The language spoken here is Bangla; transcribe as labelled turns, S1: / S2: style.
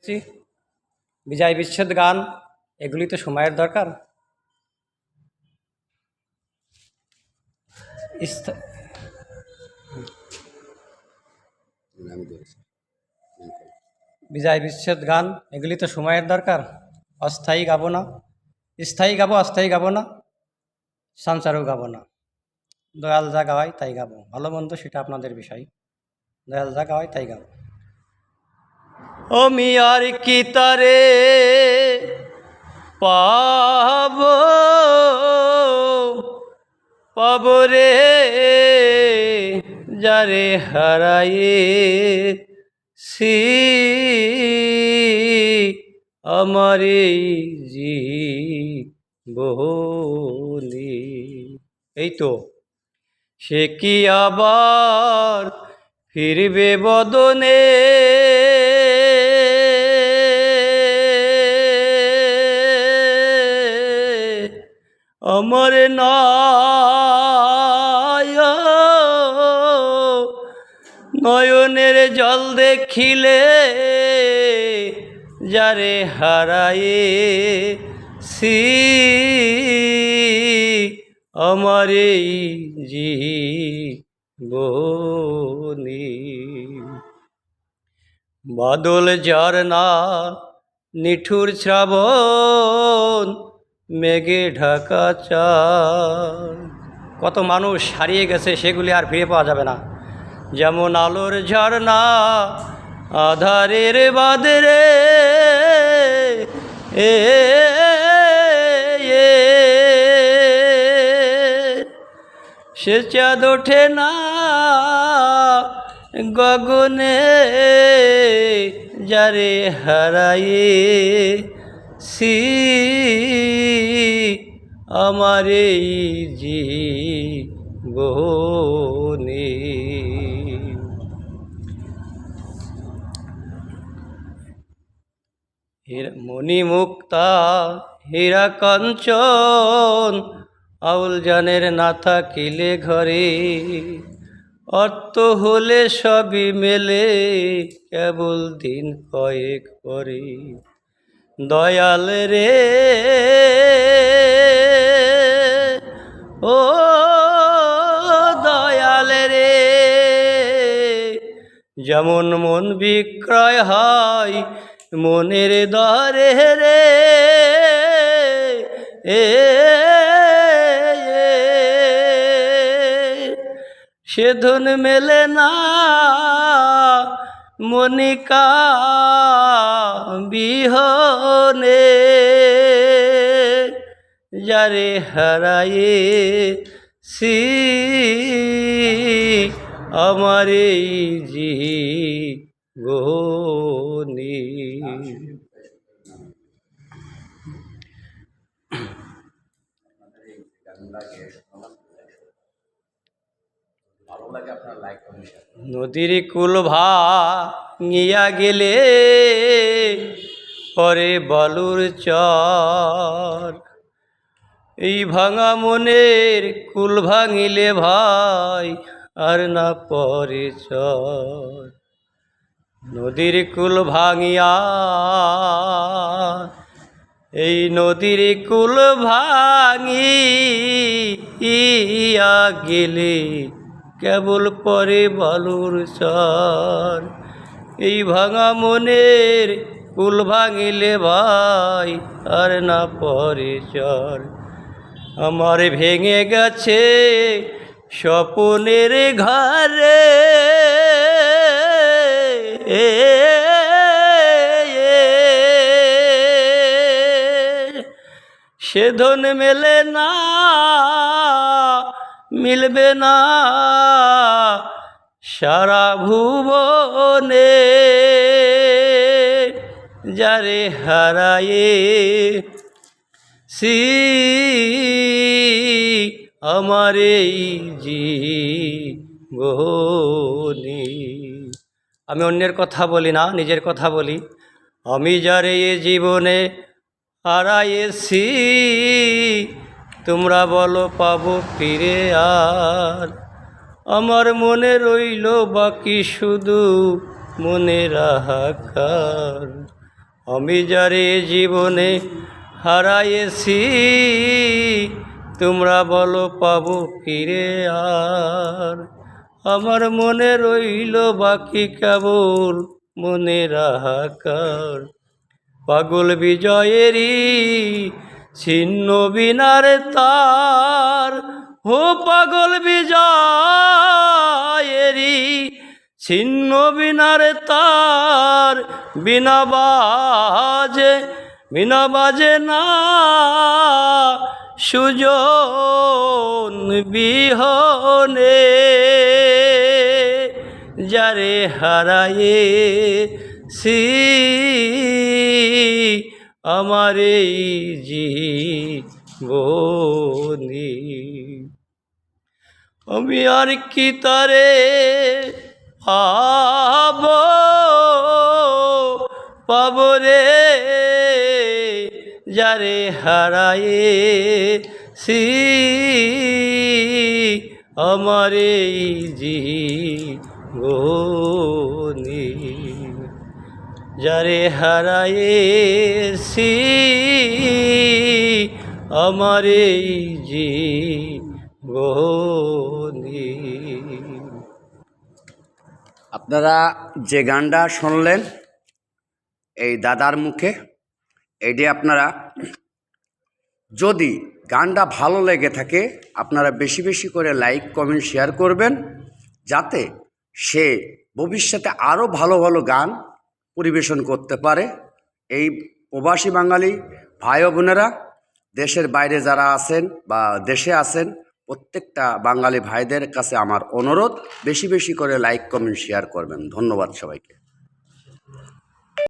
S1: বলেছি বিজয় বিচ্ছেদ গান, এগুলি তো সময়ের দরকার। বিজয় বিচ্ছেদ গান এগুলি তো সময়ের দরকার। অস্থায়ী গাবো না, স্থায়ী গাবো, অস্থায়ী গাবো না, সংসারও গাবো না। দয়াল যা গাওয়াই তাই গাবো, ভালো মন্দ সেটা আপনাদের বিষয়। দয়াল যা গাওয়াই তাই গাবো। আমি আর কি তারে পাব রে যারে হারাইছি আমার এই জীবনে। এই তো সে কি আবার ফিরবে বদনে, আমার নয়নের জল দেখিলে যারে হারাইছি আমার এই জীবনে। বাদল ঝরনা নিঠুর শ্রাবণ মেঘে ঢাকা চাঁদ, কত মানুষ হারিয়ে গেছে, সেগুলি আর ফিরে পাওয়া যাবে না। যেমন আলোর ঝরনা আধারের বাদরে সে চাঁদ ওঠে না গগনে যারে হারাইছি আমার এই জীবনে। মণিমুক্তা হীরা কাঞ্চন আউল জানের না থাকিলে ঘরে, অর্থ হলে সবই মেলে কেবল দিন কয়েক পরে। দয়াল রে ও দয়াল রে, যেমন মন বিক্রয় হয় মনের দরে রে, সে ধন মেলে না মনিকা বিহনে যারে হারাইছি আমার এই জীবনে। নদীর কুল ভাঙিয়া গেলে পরে বালুর চর, এই ভাঙা মনের কুল ভাঙিলে ভাই আর না পরে চর। নদীর কুল ভাঙিয়া, এই নদীর কুল ভাঙিয়া গেলে কেবল পরে বালুর চর। এই ভাঙা মনের কুল ভাঙিলে ভাই আর না পরে চর। আমার ভেঙে গেছে স্বপনের ঘরে, সে ধন মেলে না মিলবে না সারা ভুবনে যারে হারাইছি আমার এই জীবনে। আমি অন্যের কথা বলি না, নিজের কথা বলি। আমি যারে এ জীবনে হারাইছি তোমরা বলো পাবো ফিরে আর? আমার মনে রইল বাকি শুধু মনের হাহাকার। আমি যারে জীবনে হারাইছি, তোমরা বলো পাবো ফিরে আর? আমার মনে রইল বাকি কেবল মনের হাহাকার। পাগল বিজয়েরই ছিন্ন বিনার তার, হো পাগল বিজয়েরই ছিন্ন বিনার তার। বিনা বাজে না সুজন বিহনে, যারে হারাইছি আমার এই জীবনে। আমি আর কি তারে পাবো রে, যারে হারাইছি আমার এই জীবনে। যারে হারাইছি আমার এই জীবনে।
S2: আপনারা যে গানটা শুনলেন এই দাদার মুখে, এইটি আপনারা যদি গানটা ভালো লেগে থাকে আপনারা বেশি বেশি করে লাইক কমেন্ট শেয়ার করবেন, যাতে সে ভবিষ্যতে আরও ভালো ভালো গান পরিবেশন করতে পারে। এই প্রবাসী বাঙালি ভাই ও বোনেরা, দেশের বাইরে যারা আছেন বা দেশে আছেন, প্রত্যেকটা বাঙালি ভাইদের কাছে আমার অনুরোধ, বেশি বেশি করে লাইক কমেন্ট শেয়ার করবেন। ধন্যবাদ সবাইকে।